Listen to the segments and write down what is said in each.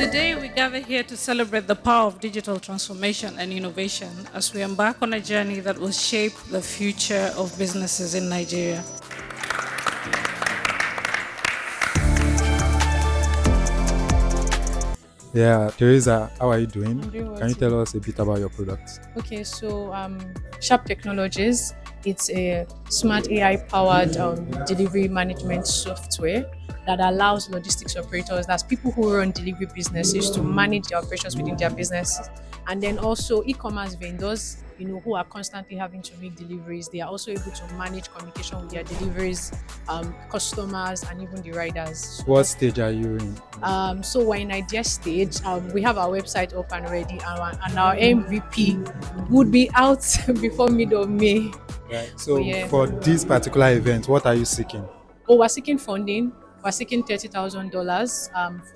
Today, we gather here to celebrate the power of digital transformation and innovation as we embark on a journey that will shape the future of businesses in Nigeria. Yeah, Teresa, how are you doing? I'm doing well Can you too. tell us a bit about your products? Okay, so Sharp Technologies, it's a smart AI powered delivery management software that allows logistics operators, that's people who run delivery businesses, to manage their operations within their business. And then also e-commerce vendors, who are constantly having to make deliveries, they are also able to manage communication with their deliveries, customers, and even the riders. What stage are you in? So we're in idea stage. We have our website up and ready, and our MVP would be out before mid of May. Right. So Yeah. for this particular event, what are you seeking? Oh, we're seeking funding. We're seeking $30,000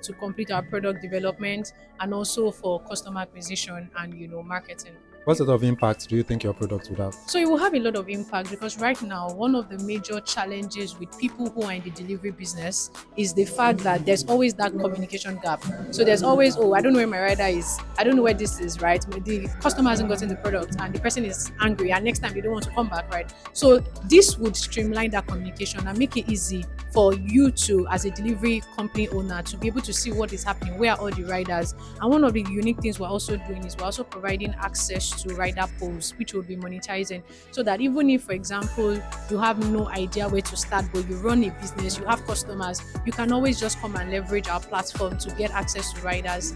to complete our product development and also for customer acquisition and marketing. What sort of impact do you think your product would have? So it will have a lot of impact because right now, one of the major challenges with people who are in the delivery business is the fact that there's always that communication gap. So there's always, oh, I don't know where my rider is. I don't know where this is, right? The customer hasn't gotten the product and the person is angry and next time they don't want to come back, right? So this would streamline that communication and make it easy for you to, as a delivery company owner, to be able to see what is happening, where are all the riders. And one of the unique things we're also doing is we're also providing access to rider polls, which will be monetizing, so that even if, for example, you have no idea where to start, but you run a business, you have customers, you can always just come and leverage our platform to get access to riders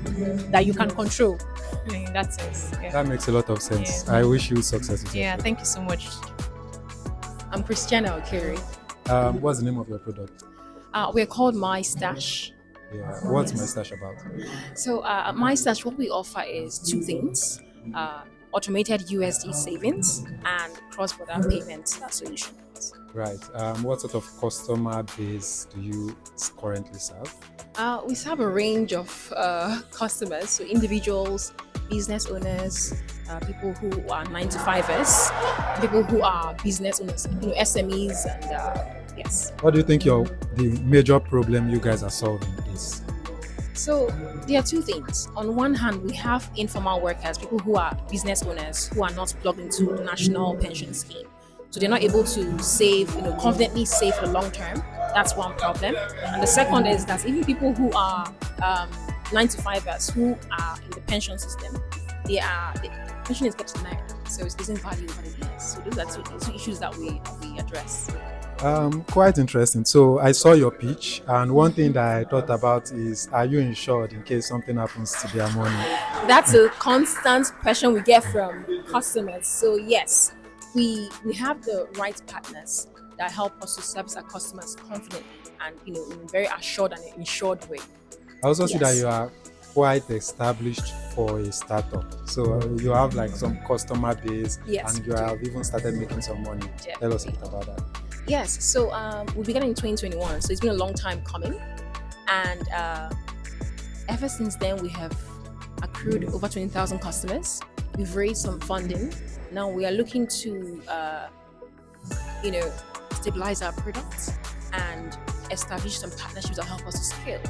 that you can control. In that sense. Yeah. That makes a lot of sense. Yeah. I wish you success with your Yeah, product. thank you so much. I'm Christiana Okiri. What's the name of your product? We're called My Stash. Yeah. What's my stash about? So, My Stash, what we offer is two things: automated USD savings and cross-border payment solutions. Right. What sort of customer base do you currently serve? We serve a range of customers, so individuals, business owners, people who are 9 to 5ers, people who are business owners, SMEs, and yes. What do you think the major problem you guys are solving is? So there are two things. On one hand, we have informal workers, people who are business owners who are not plugged into the national pension scheme. So they're not able to save, confidently save for long term. That's one problem. And the second is that even people who are 9 to 5ers who are in the pension system, the pension is kept in naira, so it doesn't value over the years. So those are two issues that we address. Quite interesting. So I saw your pitch, and one thing that I thought about is, are you insured in case something happens to their money? That's a constant question we get from customers. So yes, we have the right partners that help us to service our customers confidently and in a very assured and insured way. I also see that Yes. you are quite established for a startup. So you have like some customer base, Yes, and you we do. have even started making some money. Tell us a bit about that. Yes, so we began in 2021, so it's been a long time coming, and ever since then we have accrued over 20,000 customers. We've raised some funding. Now we are looking to, stabilize our products and establish some partnerships that help us to scale.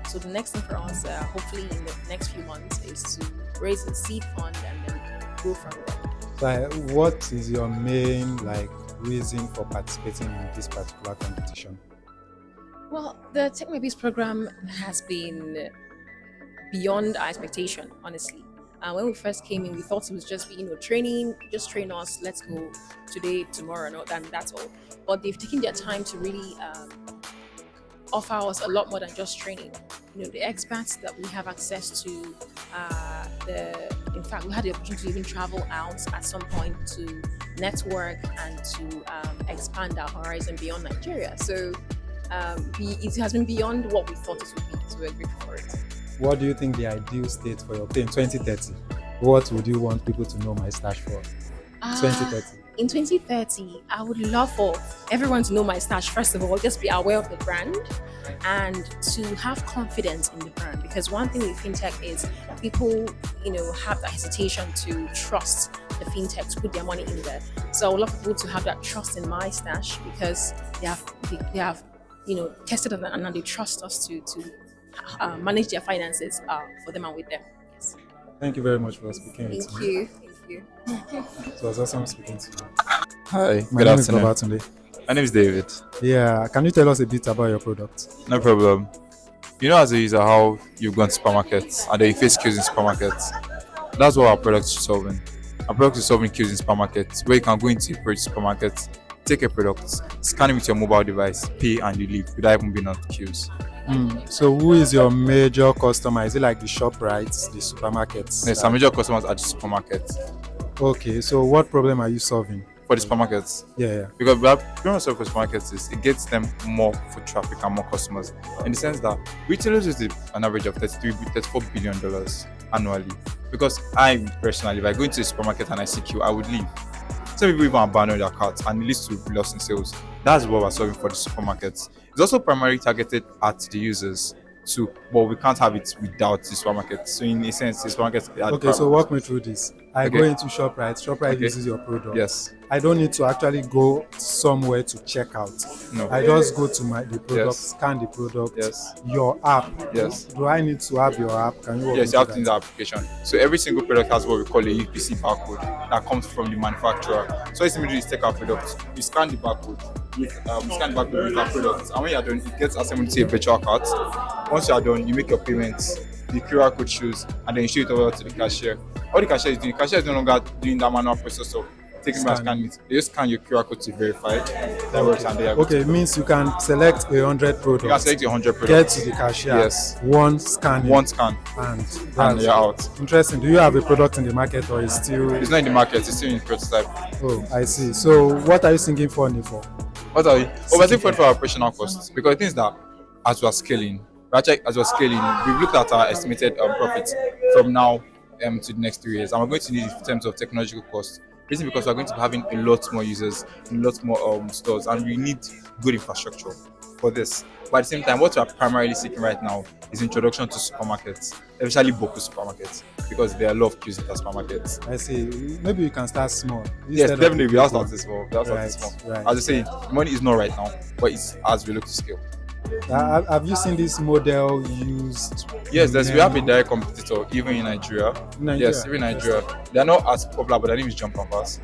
So the next thing for us, hopefully in the next few months, is to raise a seed fund and then go from there. So what is your main reason for participating in this particular competition? Well, the TechMyBiz program has been beyond our expectation, honestly. When we first came in, we thought it was just training, just train us, let's go today, tomorrow, and that's all. But they've taken their time to really offer us a lot more than just training. The experts that we have access to, in fact, we had the opportunity to even travel out at some point to network and to expand our horizon beyond Nigeria. So it has been beyond what we thought it would be, so we're grateful for it. What do you think the ideal state for your pay in 2030? What would you want people to know my stash for? 2030. In 2030, I would love for everyone to know my stash. First of all, just be aware of the brand and to have confidence in the brand. Because one thing with fintech is people, have that hesitation to trust the fintech to put their money in there. So I would love people to have that trust in my stash because they have tested it and they trust us to manage their finances for them and with them. Yes. Thank you very much for speaking with Thank me. you. Thank you. It was awesome speaking to you. Hi, My good name is afternoon. Babatunde. My name is David. Yeah, can you tell us a bit about your product? No problem. You know, as a user, how you go to supermarkets and then you face queues in supermarkets. That's what our product is solving. Our product is solving queues in supermarkets where you can go into a supermarket, take a product, scan it with your mobile device, pay, and you leave without even being on queues. So who is your major customer? Is it like the ShopRites, the supermarkets? Yes, our major customers are the supermarkets. Okay, so what problem are you solving? For the supermarkets, Yeah. because we have pretty much for supermarkets is it gets them more foot traffic and more customers in the sense that retailers use an average of $34 billion annually. Because I personally, if I go into a supermarket and I see queue, I would leave. Some people even abandon their carts and it leads to loss in sales. That's what we're solving for the supermarkets. It's also primarily targeted at the users too, but we can't have it without the supermarket. So in a sense, the supermarket. Okay, so walk me through this. I Okay. go into ShopRite. ShopRite Okay. uses your product. Yes. I don't need to actually go somewhere to check out. No. I just go to the product, Yes. scan the product. Yes. Your app. Yes. Do I need to have your app? Can you walk Yes, me you have through to use that? the application. So every single product has what we call a UPC barcode that comes from the manufacturer. So it's immediately take our product, you scan the barcode, you scan the barcode with our product, and when you're done, it gets assembled to a virtual cart. Once you are done, you make your payments, the QR code shows, and then you show it over to the cashier. All the cashier is doing, cashier is no longer doing that manual process of taking my scan it. They just scan your QR code to verify it. That works, and they are good Okay, to it go. means you can select 100 products. You can select your 100 Get products. to the cashier. Yes. One scan. One scan, And and that's you're out. interesting. Do you have a product in the market or is still? It's not in the market, it's still in prototype. Oh, I see. So what are you thinking for? What are we? We're thinking for operational costs because the thing is that as we're scaling, we've looked at our estimated profits from now to the next 3 years, and we're going to need it in terms of technological costs. Reason because we're going to be having a lot more users, a lot more stores, and we need good infrastructure for this. But at the same time, what we're primarily seeking right now is introduction to supermarkets, especially Boku supermarkets, because there are a lot of queues in the supermarkets. I see. Maybe you can start small. Yes, Instead of definitely. We big have one. started small. We have started Right, small. right. As I say, money is not right now, but it's as we look to scale. Have you seen this model used? Yes, we have a in direct competitor, even in Nigeria. Nigeria? Yes, even in Nigeria. They are not as popular, but their name is Jump and Pass.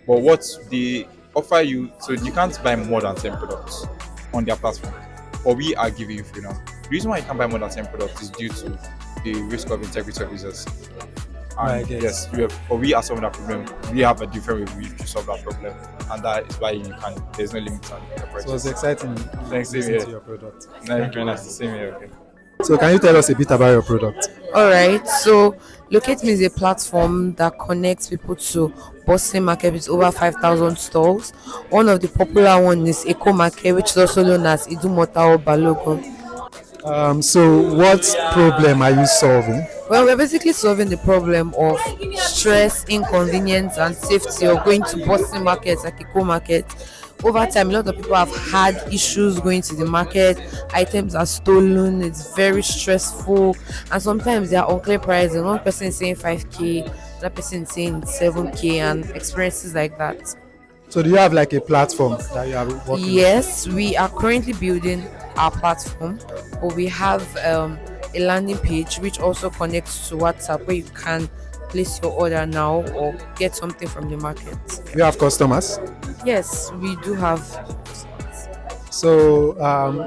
But what they offer you, so you can't buy more than 10 products on their platform. But we are giving you freedom. The reason why you can't buy more than 10 products is due to the risk of integrity of users. And I guess. yes, we are solving that problem. We have a different way to solve that problem, and that is why there's no limit on the So it was purchase. exciting Thanks, listening same to here. your product. Very nice to see you. Okay. So can you tell us a bit about your product? All right. So Locate Me is a platform that connects people to bustling market with over 5,000 stalls. One of the popular ones is Eco Market, which is also known as Idumota or Balogun. So what problem are you solving? Well, we're basically solving the problem of stress, inconvenience, and safety of going to bustling markets like Eco Market. Over time, a lot of people have had issues going to the market. Items are stolen, it's very stressful, and sometimes there are unclear prices. One person is saying 5K, another person is saying 7K, and experiences like that. So do you have like a platform that you are working Yes, we are currently building our platform, but we have a landing page which also connects to WhatsApp where you can place your order now or get something from the market. with? You have customers? Yes, we do have. So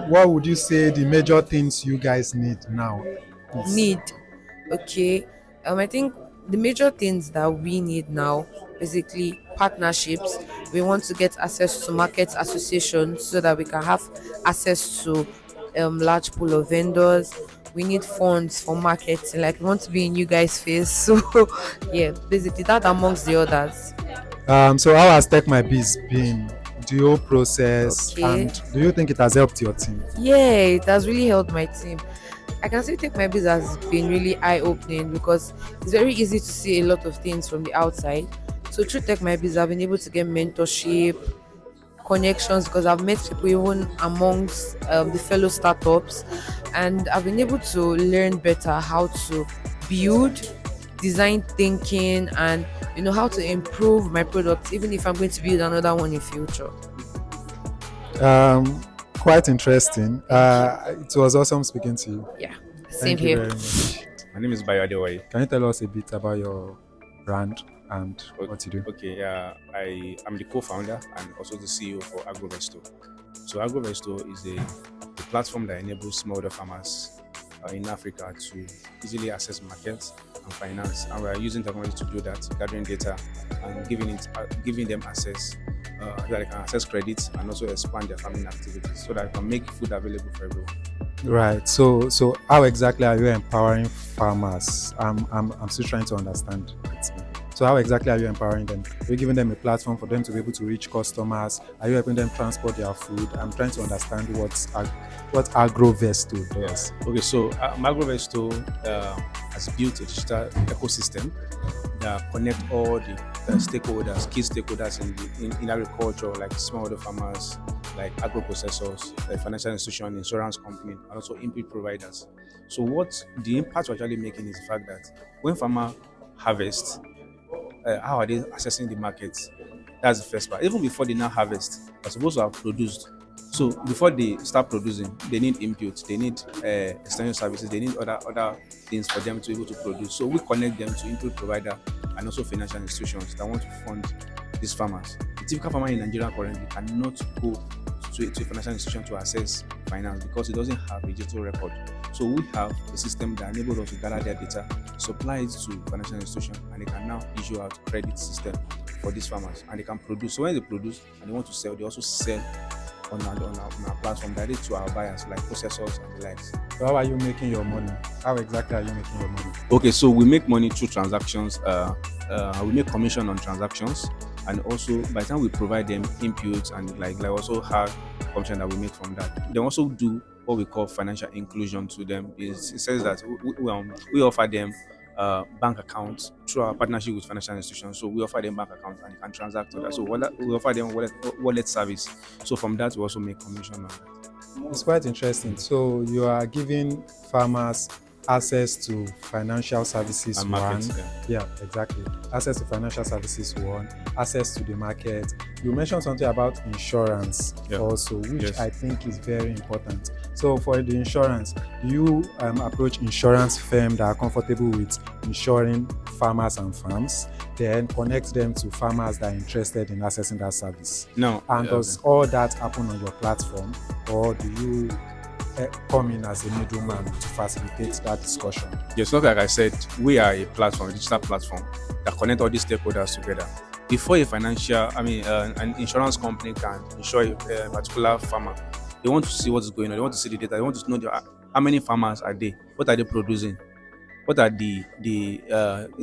what would you say the major things you guys need now? is? Need. Okay. I think the major things that we need now, basically partnerships. We want to get access to market associations so that we can have access to large pool of vendors. We need funds for marketing, like we want to be in you guys' face. So yeah, basically that amongst the others. So how has TechMyBiz been? The whole process, Okay. and do you think it has helped your team? Yeah, it has really helped my team. I can say TechMyBiz has been really eye-opening because it's very easy to see a lot of things from the outside. So through TechMyBiz, I've been able to get mentorship, connections, because I've met people even amongst the fellow startups, and I've been able to learn better how to build, design thinking, and how to improve my product, even if I'm going to build another one in future. quite interesting. It was awesome speaking to you. Yeah, same Thank you here. very much. My name is Bayodewai. Can you tell us a bit about your brand and what you do? Okay, yeah, I am the co-founder and also the CEO for AgroVesto. So AgroVesto is a platform that enables smallholder farmers in Africa to easily access markets and finance, and we are using technology to do that, gathering data and giving them access so that they can access credit and also expand their farming activities, so that they can make food available for everyone. Right. So how exactly are you empowering farmers? I'm still trying to understand it. So how exactly are you empowering them? Are you giving them a platform for them to be able to reach customers? Are you helping them transport their food? I'm trying to understand what AgroVesto does. Okay, so AgroVesto has built a digital ecosystem that connect all the stakeholders, key stakeholders in agriculture, like smallholder farmers, like agro processors, like financial institutions, insurance company, and also input providers. So what the impact we're actually making is the fact that when farmer harvest, how are they accessing the market? That's the first part. Even before they now harvest, they're supposed to have produced. So before they start producing, they need inputs, they need extension services, they need other things for them to be able to produce. So we connect them to input provider and also financial institutions that want to fund these farmers. The typical farmer in Nigeria currently cannot go to a financial institution to access finance because it doesn't have a digital record. So we have a system that enables us to gather their data, supply it to financial institutions, and they can now issue out credit system for these farmers, and they can produce. So when they produce and they want to sell, they also sell on our platform directly to our buyers, like processors and the likes. So how are you making your money? How exactly are you making your money? Okay, so we make money through transactions. We make commission on transactions, and also by the time we provide them inputs and like also have commission that we make from that. They also do what we call financial inclusion to them. It says that we offer them bank accounts through our partnership with financial institutions. So we offer them bank accounts and they can transact to that. So we offer them wallet service. So from that we also make commission on that. It's quite interesting. So you are giving farmers access to financial services And markets, yeah, exactly. Access to financial services access to the market. You mentioned something about insurance also, which I think is very important. So for the insurance, do you approach insurance firms that are comfortable with insuring farmers and farms, then connect them to farmers that are interested in accessing that service? No. And does all that happen on your platform, or do you come in as a middleman to facilitate that discussion? Yes, like I said, we are a platform, a digital platform that connect all these stakeholders together. Before an insurance company can insure a particular farmer, they want to see what's going on. They want to see the data. They want to know how many farmers are they, what are they producing, what are the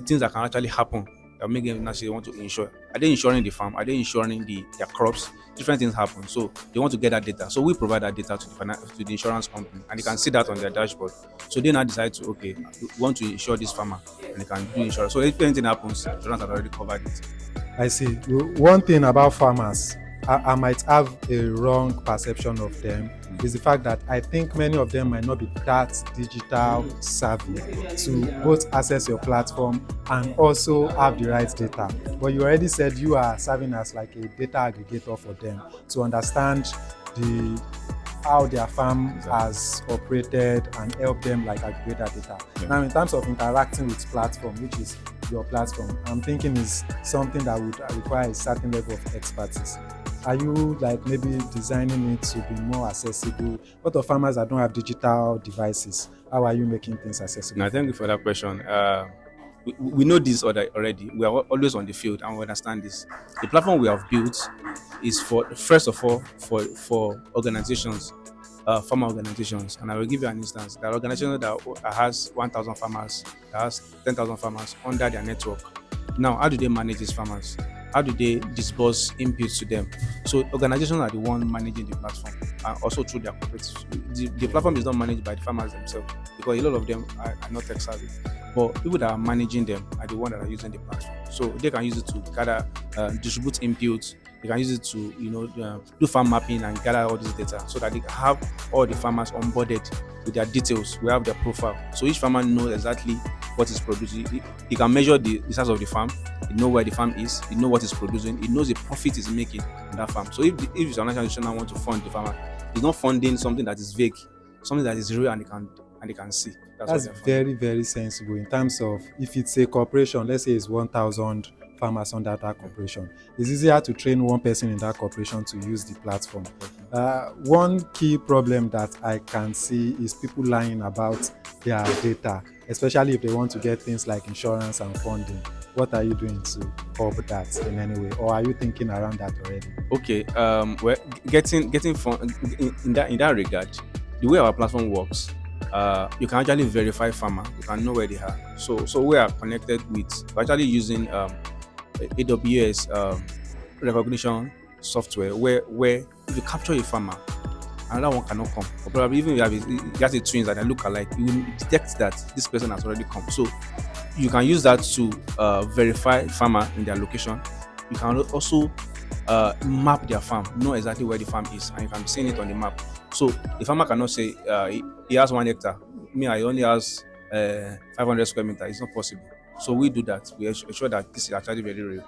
things that can actually happen that make them naturally want to insure. Are they insuring the farm? Are they insuring their crops? Different things happen. So they want to get that data. So we provide that data to the insurance company, and they can see that on their dashboard. So they now decide to, we want to insure this farmer, and they can do insurance. So if anything happens, insurance has already covered it. I see. One thing about farmers, I might have a wrong perception of them, is the fact that I think many of them might not be that digital savvy to both access your platform and also have the right data. But you already said you are serving as like a data aggregator for them to understand how their farm has operated and help them like aggregate that data. Now, in terms of interacting with platform, which is your platform, I'm thinking is something that would require a certain level of expertise. Are you like maybe designing it to be more accessible? What of farmers that don't have digital devices? How are you making things accessible? Now, thank you for that question. We know this already. We are always on the field and we understand this. The platform we have built is first of all for organizations, farmer organizations. And I will give you an instance. There are organizations that has 1,000 farmers, that has 10,000 farmers under their network. Now, how do they manage these farmers? How do they disburse inputs to them? So organizations are the one managing the platform, and also through their cooperatives. The platform is not managed by the farmers themselves because a lot of them are not tech savvy. But people that are managing them are the ones that are using the platform. So they can use it to gather, distribute inputs. They can use it to do farm mapping and gather all this data so that they can have all the farmers onboarded with their details. We have their profile. So each farmer knows exactly what is producing. He can measure the size of the farm. He knows where the farm is. He knows what is producing. He knows the profit is making on that farm. So if the financial institution now want to fund the farmer, It's not funding something that is vague, something that is real and they can see. That's what That's they're funding. very sensible in terms of if it's a corporation, let's say it's 1,000 farmers under that corporation. It's easier to train one person in that corporation to use the platform. One key problem that I can see is people lying about their data, especially if they want to get things like insurance and funding. What are you doing to curb that in any way, or are you thinking around that already? Okay. Well, getting fun in that regard, the way our platform works, you can actually verify farmer. You can know where they are. So we are connected with. We're actually using AWS recognition software where if you capture a farmer, another one cannot come. Or probably even if you have a twins that they look alike, you will detect that this person has already come. So you can use that to verify farmer in their location. You can also map their farm, know exactly where the farm is, and you can be seeing it on the map. So the farmer cannot say he has 1 hectare. Me, I only has 500 square meters. It's not possible. So we do that. We ensure that this is actually very real.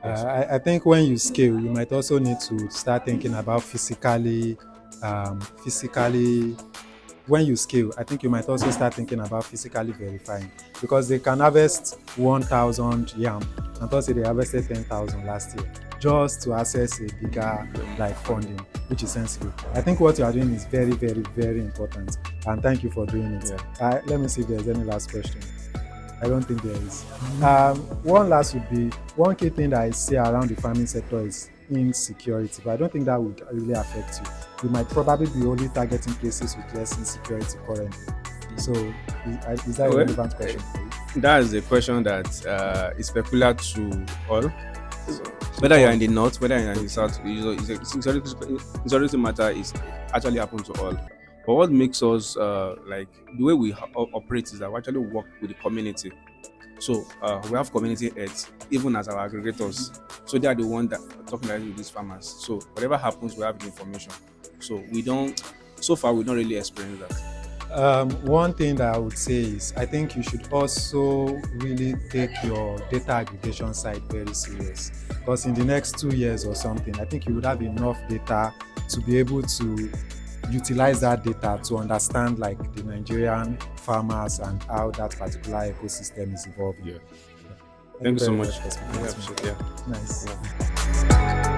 Yes. I think when you scale, you might also need to start thinking about physically. When you scale, I think you might also start thinking about physically verifying, because they can harvest 1,000 yam and thus say they harvested 10,000 last year just to access a bigger funding, which is sensible. I think what you are doing is very important, and thank you for doing it. Yeah. Let me see if there's any last question. I don't think there is. One last would be, one key thing that I see around the farming sector is insecurity, but I don't think that would really affect you. You might probably be only targeting places with less insecurity currently. So is that a relevant question for you? That is a question that is peculiar to all. Whether you're in the north, whether you're in the south, insecurity matter is actually happen to all. But what makes us the way we operate is that we actually work with the community. So we have community heads, even as our aggregators. So they are the one that are talking directly with these farmers. So whatever happens, we have the information. So so far we don't really experience that. One thing that I would say is I think you should also really take your data aggregation side very serious, because in the next 2 years or something, I think you would have enough data to be able to utilize that data to understand the Nigerian farmers and how that particular ecosystem is evolving. Thank you so much. Yeah. Yeah. Nice. Yeah.